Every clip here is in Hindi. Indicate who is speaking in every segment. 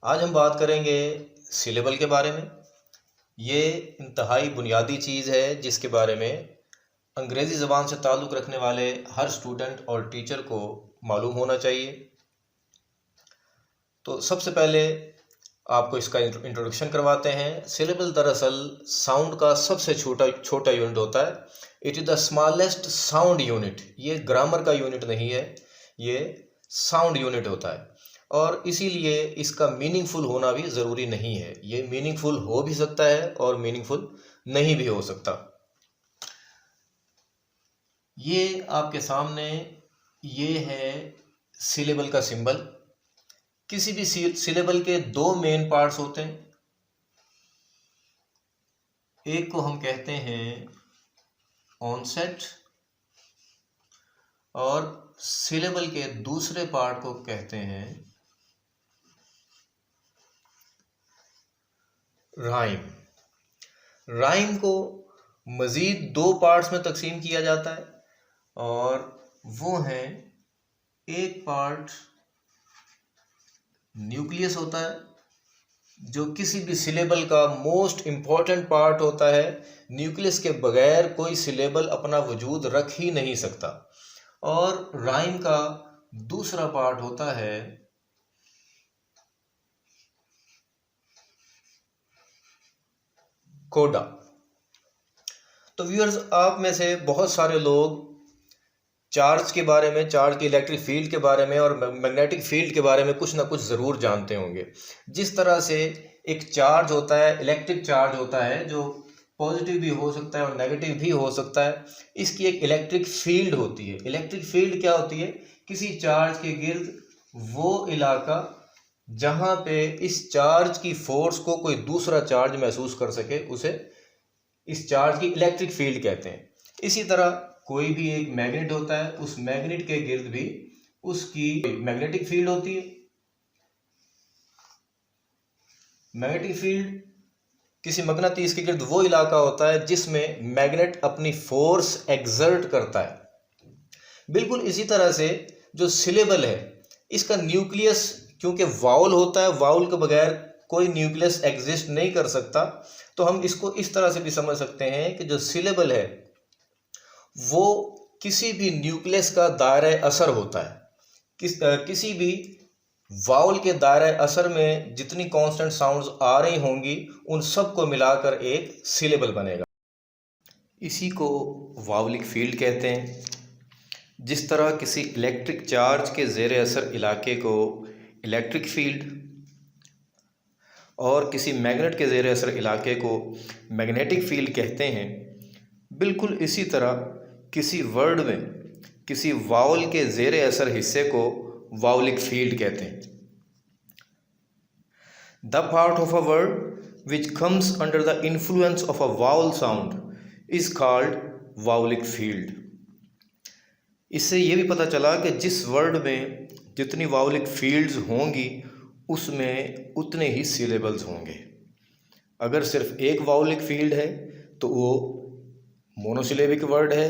Speaker 1: आज हम बात करेंगे सिलेबल के बारे में। ये इंतहाई बुनियादी चीज़ है जिसके बारे में अंग्रेज़ी ज़बान से ताल्लुक़ रखने वाले हर स्टूडेंट और टीचर को मालूम होना चाहिए। तो सबसे पहले आपको इसका इंट्रोडक्शन करवाते हैं। सिलेबल दरअसल साउंड का सबसे छोटा यूनिट होता है। It is the smallest sound unit. ये ग्रामर का यूनिट नहीं है, ये साउंड यूनिट होता है और इसीलिए इसका मीनिंगफुल होना भी ज़रूरी नहीं है। ये मीनिंगफुल हो भी सकता है और मीनिंगफुल नहीं भी हो सकता। ये आपके सामने ये है सिलेबल का सिंबल। किसी भी सिलेबल के दो मेन पार्ट्स होते हैं। एक को हम कहते हैं ऑनसेट और सिलेबल के दूसरे पार्ट को कहते हैं राइम। राइम को मज़ीद दो पार्ट्स में तकसीम किया जाता है और वो हैं, एक पार्ट न्यूक्लियस होता है जो किसी भी सिलेबल का मोस्ट इम्पॉर्टेंट पार्ट होता है। न्यूक्लियस के बगैर कोई सिलेबल अपना वजूद रख ही नहीं सकता। और राइम का दूसरा पार्ट होता है कोडा। तो व्यूअर्स, आप में से बहुत सारे लोग चार्ज के बारे में, चार्ज के इलेक्ट्रिक फील्ड के बारे में और मैग्नेटिक फील्ड के बारे में कुछ ना कुछ ज़रूर जानते होंगे। जिस तरह से एक चार्ज होता है, इलेक्ट्रिक चार्ज होता है जो पॉजिटिव भी हो सकता है और नेगेटिव भी हो सकता है। इसकी एक इलेक्ट्रिक फील्ड होती है। इलेक्ट्रिक फील्ड क्या होती है? किसी चार्ज के गिर्द वो इलाका जहाँ पे इस चार्ज की फोर्स को कोई दूसरा चार्ज महसूस कर सके, उसे इस चार्ज की इलेक्ट्रिक फील्ड कहते हैं। इसी तरह कोई भी एक मैग्नेट होता है, उस मैग्नेट के गिर्द भी उसकी मैग्नेटिक फील्ड होती है। मैग्नेटिक फील्ड किसी मकनातीस के गिर्द वो इलाका होता है जिसमें मैग्नेट अपनी फोर्स एक्सर्ट करता है। बिल्कुल इसी तरह से जो सिलेबल है, इसका न्यूक्लियस, क्योंकि वाउल होता है, वाउल के बगैर कोई न्यूक्लियस एग्जिस्ट नहीं कर सकता, तो हम इसको इस तरह से भी समझ सकते हैं कि जो सिलेबल है वो किसी भी न्यूक्लियस का दायरा असर होता है। किसी भी वाउल के दायरे असर में जितनी कांस्टेंट साउंड्स आ रही होंगी उन सब को मिलाकर एक सिलेबल बनेगा। इसी को वाउलिक फील्ड कहते हैं। जिस तरह किसी इलेक्ट्रिक चार्ज के ज़ेर असर इलाके को इलेक्ट्रिक फील्ड और किसी मैग्नेट के ज़ेर असर इलाके को मैग्नेटिक फील्ड कहते हैं, बिल्कुल इसी तरह किसी वर्ड में किसी वाउल के ज़ेर असर हिस्से को वाउलिक फील्ड कहते हैं। The part of a word which comes under the influence of a vowel sound is called vowelic field. इससे ये भी पता चला कि जिस वर्ड में जितनी वाउलिक फील्ड्स होंगी उसमें उतने ही सिलेबल्स होंगे। अगर सिर्फ एक वाउलिक फील्ड है तो वो मोनोसिलेबिक वर्ड है,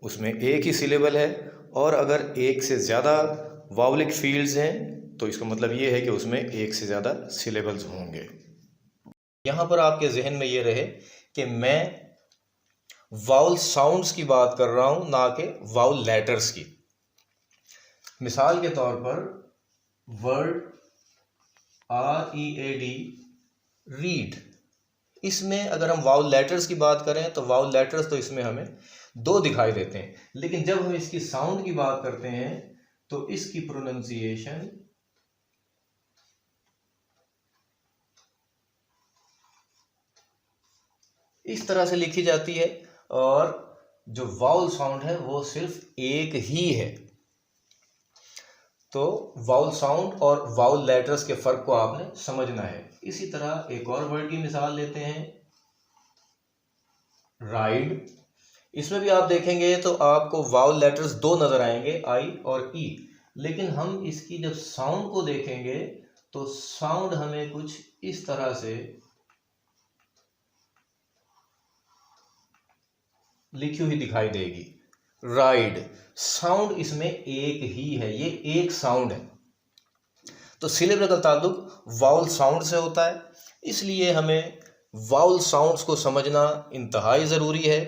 Speaker 1: उसमें एक ही सिलेबल है। और अगर एक से ज़्यादा वाउलिक फील्ड्स हैं तो इसका मतलब ये है कि उसमें एक से ज़्यादा सिलेबल्स होंगे। यहाँ पर आपके जहन में ये रहे कि मैं वाउल साउंड्स की बात कर रहा हूँ, ना कि वाउल लेटर्स की। मिसाल के तौर पर वर्ड READ, रीड, इसमें अगर हम वाउल लेटर्स की बात करें तो वाउल लेटर्स तो इसमें हमें दो दिखाई देते हैं, लेकिन जब हम इसकी साउंड की बात करते हैं तो इसकी प्रोनाउंसिएशन इस तरह से लिखी जाती है और जो वाउल साउंड है वो सिर्फ एक ही है। तो वाउल साउंड और वाउल लेटर्स के फ़र्क को आपने समझना है। इसी तरह एक और वर्ड की मिसाल लेते हैं, राइड। इसमें भी आप देखेंगे तो आपको वाउल लेटर्स दो नज़र आएंगे, I और E, लेकिन हम इसकी जब साउंड को देखेंगे तो साउंड हमें कुछ इस तरह से लिखी हुई दिखाई देगी, राइड। साउंड इसमें एक ही है, ये एक साउंड है। तो सिलेबल का ताल्लुक वाउल साउंड से होता है, इसलिए हमें वाउल साउंड्स को समझना इंतहाई ज़रूरी है।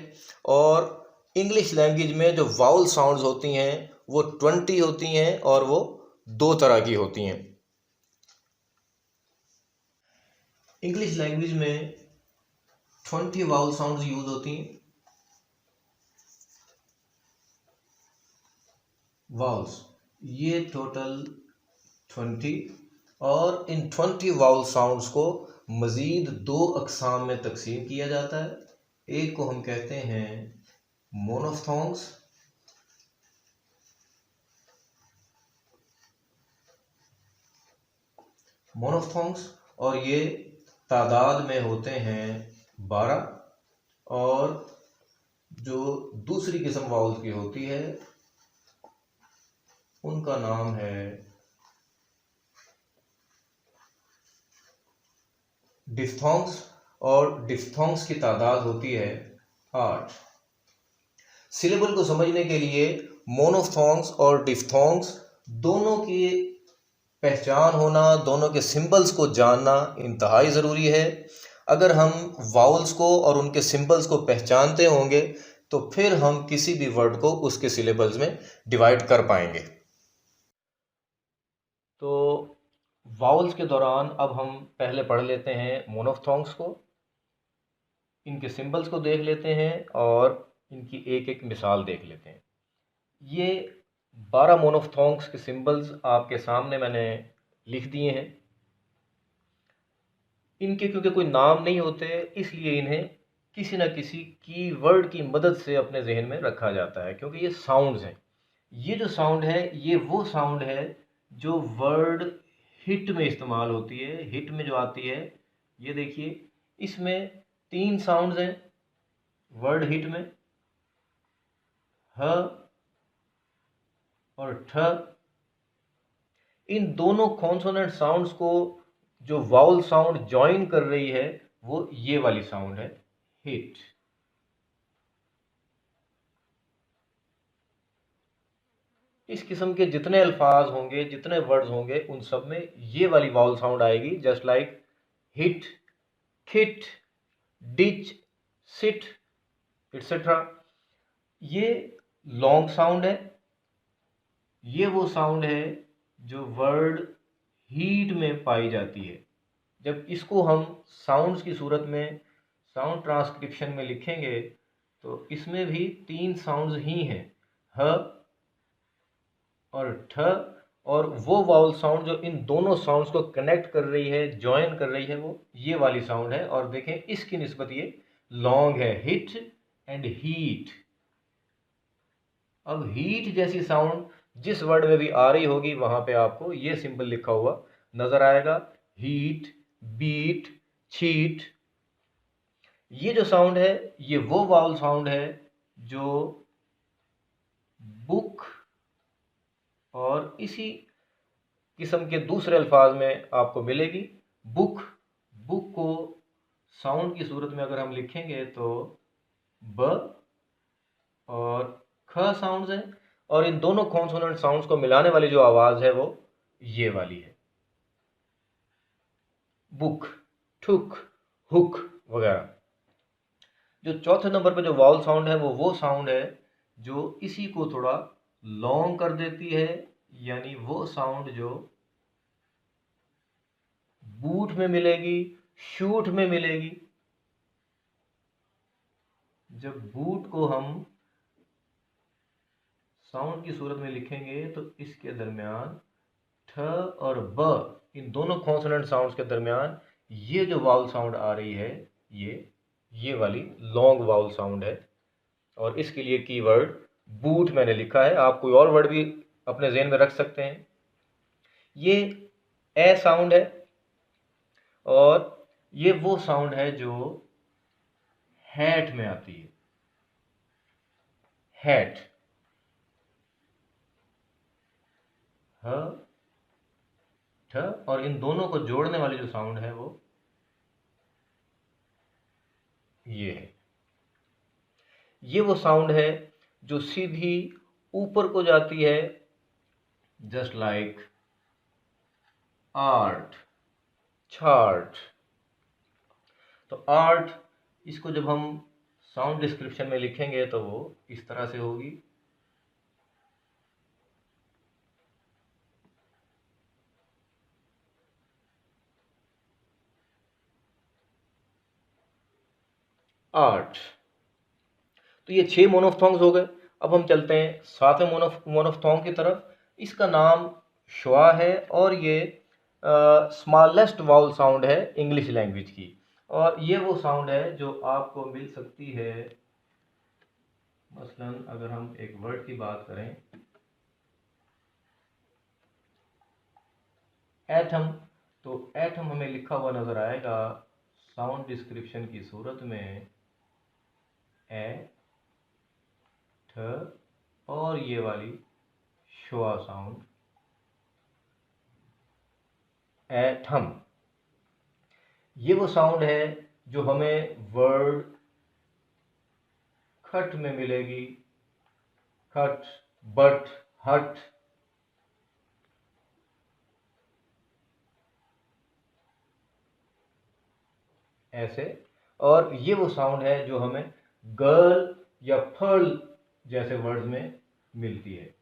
Speaker 1: और इंग्लिश लैंग्वेज में जो वाउल साउंड्स होती हैं वो 20 होती हैं और वो दो तरह की होती हैं। इंग्लिश लैंग्वेज में 20 वाउल साउंड्स यूज होती हैं। वाउल्स ये टोटल 20, और इन 20 वाउल साउंड्स को मज़ीद दो अक़साम में तकसीम किया जाता है। एक को हम कहते हैं मोनोफ्थोंग्स, और ये तादाद में होते हैं 12, और जो दूसरी किस्म वाउल्स की होती है उनका नाम है डिफ्थोंग्स, और डिफ्थोंग्स की तादाद होती है 8। सिलेबल को समझने के लिए मोनोफ्थोंग्स और डिफ्थोंग्स दोनों की पहचान होना, दोनों के सिंबल्स को जानना इंतहाई ज़रूरी है। अगर हम वाउल्स को और उनके सिंबल्स को पहचानते होंगे तो फिर हम किसी भी वर्ड को उसके सिलेबल्स में डिवाइड कर पाएंगे। तो वाउल्स के दौरान अब हम पहले पढ़ लेते हैं मोनोफ्थोंग्स को, इनके सिंबल्स को देख लेते हैं और इनकी एक एक मिसाल देख लेते हैं। ये 12 मोनोफ्थोंग्स के सिंबल्स आपके सामने मैंने लिख दिए हैं। इनके क्योंकि कोई नाम नहीं होते इसलिए इन्हें किसी न किसी कीवर्ड की मदद से अपने जहन में रखा जाता है, क्योंकि ये साउंड्स हैं। ये जो साउंड है ये वो साउंड है जो वर्ड हिट में इस्तेमाल होती है। हिट में जो आती है, ये देखिए इसमें 3 साउंड्स हैं वर्ड हिट में, ह और ठ। इन दोनों कॉन्सोनेंट साउंड्स को जो वाउल साउंड ज्वाइन कर रही है वो ये वाली साउंड है, हिट। इस किस्म के जितने अल्फाज होंगे, जितने वर्ड्स होंगे, उन सब में ये वाली वाउल साउंड आएगी, just like hit, kit, ditch, sit, etcetera. ये लॉन्ग साउंड है। ये वो साउंड है जो वर्ड हीट में पाई जाती है। जब इसको हम साउंड्स की सूरत में साउंड ट्रांसक्रिप्शन में लिखेंगे तो इसमें भी 3 साउंड्स ही हैं, ह और ठ, और वो वाउल साउंड जो इन दोनों साउंड्स को कनेक्ट कर रही है, ज्वाइन कर रही है, वो ये वाली साउंड है। और देखें इसकी निस्बत ये लॉन्ग है, हिट एंड हीट। अब हीट जैसी साउंड जिस वर्ड में भी आ रही होगी वहां पे आपको ये सिंबल लिखा हुआ नजर आएगा, हीट, बीट, चीट। ये जो साउंड है ये वो वाउल साउंड है जो बुक और इसी किस्म के दूसरे अल्फाज में आपको मिलेगी। बुक, बुक को साउंड की सूरत में अगर हम लिखेंगे तो ब और ख साउंड्स हैं, और इन दोनों कॉन्सोनेंट साउंड्स को मिलाने वाली जो आवाज़ है वो ये वाली है, बुक, ठुक, हुक वगैरह। जो चौथे नंबर पे जो वाउल साउंड है वो साउंड है जो इसी को थोड़ा लॉन्ग कर देती है, यानी वो साउंड जो बूट में मिलेगी, शूट में मिलेगी। जब बूट को हम साउंड की सूरत में लिखेंगे तो इसके दरमियान ठ और ब, इन दोनों कॉन्सोनेंट साउंड्स के दरमियान ये जो वाउल साउंड आ रही है ये वाली लॉन्ग वाउल साउंड है। और इसके लिए कीवर्ड बूट मैंने लिखा है, आप कोई और वर्ड भी अपने ज़हन में रख सकते हैं। ये ए साउंड है और ये वो साउंड है जो हैट में आती है, हैट, ह ठ, और इन दोनों को जोड़ने वाली जो साउंड है वो ये है। ये वो साउंड है जो सीधी ऊपर को जाती है, जस्ट लाइक आर्ट, चार्ट। तो आर्ट, इसको जब हम साउंड डिस्क्रिप्शन में लिखेंगे तो वो इस तरह से होगी। आर्ट। तो ये 6 मोनोफ्थोंग्स हो गए। अब हम चलते हैं 7वें मोनोफ्थोंग की तरफ। इसका नाम श्वा है और ये स्मॉलेस्ट वाउल साउंड है इंग्लिश लैंग्वेज की, और ये वो साउंड है जो आपको मिल सकती है। मसलन अगर हम एक वर्ड की बात करें, एटम, तो एटम हमें लिखा हुआ नजर आएगा साउंड डिस्क्रिप्शन की सूरत में ए ठ, और ये वाली श्वा साउंड एटम। ये वो साउंड है जो हमें वर्ड खट में मिलेगी, खट, बट, हट। ऐसे, और ये वो साउंड है जो हमें गर्ल या फर्ल जैसे वर्ड्स में मिलती है।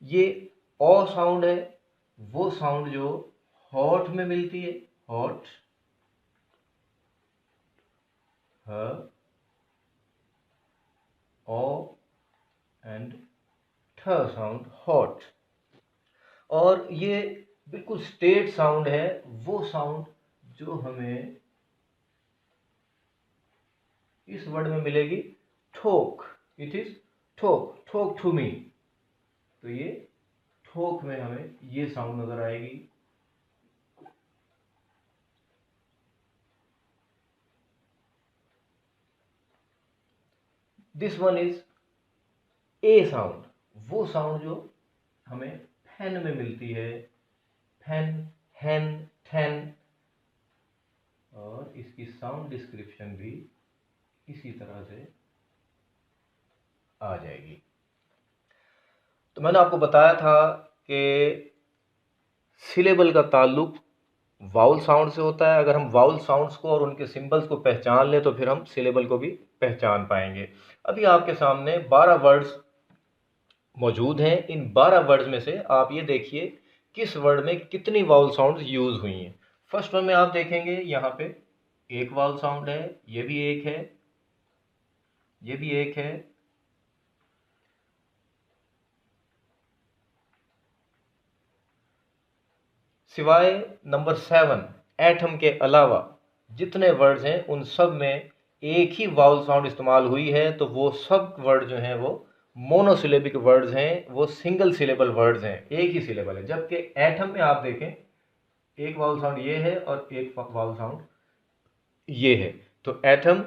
Speaker 1: ये ओ साउंड है, वो साउंड जो हॉट में मिलती है, हॉट, ह, ओ एंड ठ साउंड, हॉट। और ये बिल्कुल स्टेट साउंड है, वो साउंड जो हमें इस वर्ड में मिलेगी, ठोक। इट इज ठोक, ठोक टू मी। तो ये ठोक में हमें ये साउंड नजर आएगी। This one is a sound, वो साउंड जो हमें फैन में मिलती है, फैन, हैन, थैन। और इसकी साउंड डिस्क्रिप्शन भी इसी तरह से आ जाएगी। तो मैंने आपको बताया था कि सिलेबल का ताल्लुक वाउल साउंड से होता है। अगर हम वाउल साउंड्स को और उनके सिंबल्स को पहचान लें तो फिर हम सिलेबल को भी पहचान पाएंगे। अभी आपके सामने 12 वर्ड्स मौजूद हैं। इन 12 वर्ड्स में से आप ये देखिए किस वर्ड में कितनी वाउल साउंड्स यूज हुई हैं। फर्स्ट वन में आप देखेंगे यहाँ पे एक वाउल साउंड है, ये भी एक है, ये भी एक है। सिवाय नंबर 7 एटम के अलावा जितने वर्ड्स हैं उन सब में एक ही वाउल साउंड इस्तेमाल हुई है, तो वो सब वर्ड जो हैं वो मोनोसिलेबिक वर्ड्स हैं, वो सिंगल सिलेबल वर्ड्स हैं, एक ही सिलेबल है। जबकि एटम में आप देखें एक वाउल साउंड ये है और एक वाउल साउंड ये है। तो एटम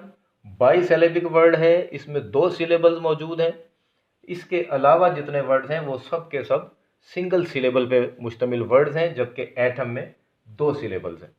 Speaker 1: बाईसिलेबिक वर्ड है, इसमें 2 सिलेबल्स मौजूद हैं। इसके अलावा जितने वर्ड्स हैं वो सब के सब सिंगल सिलेबल पे मुश्तमिल वर्ड्स हैं, जबकि एटम में 2 सिलेबल्स हैं।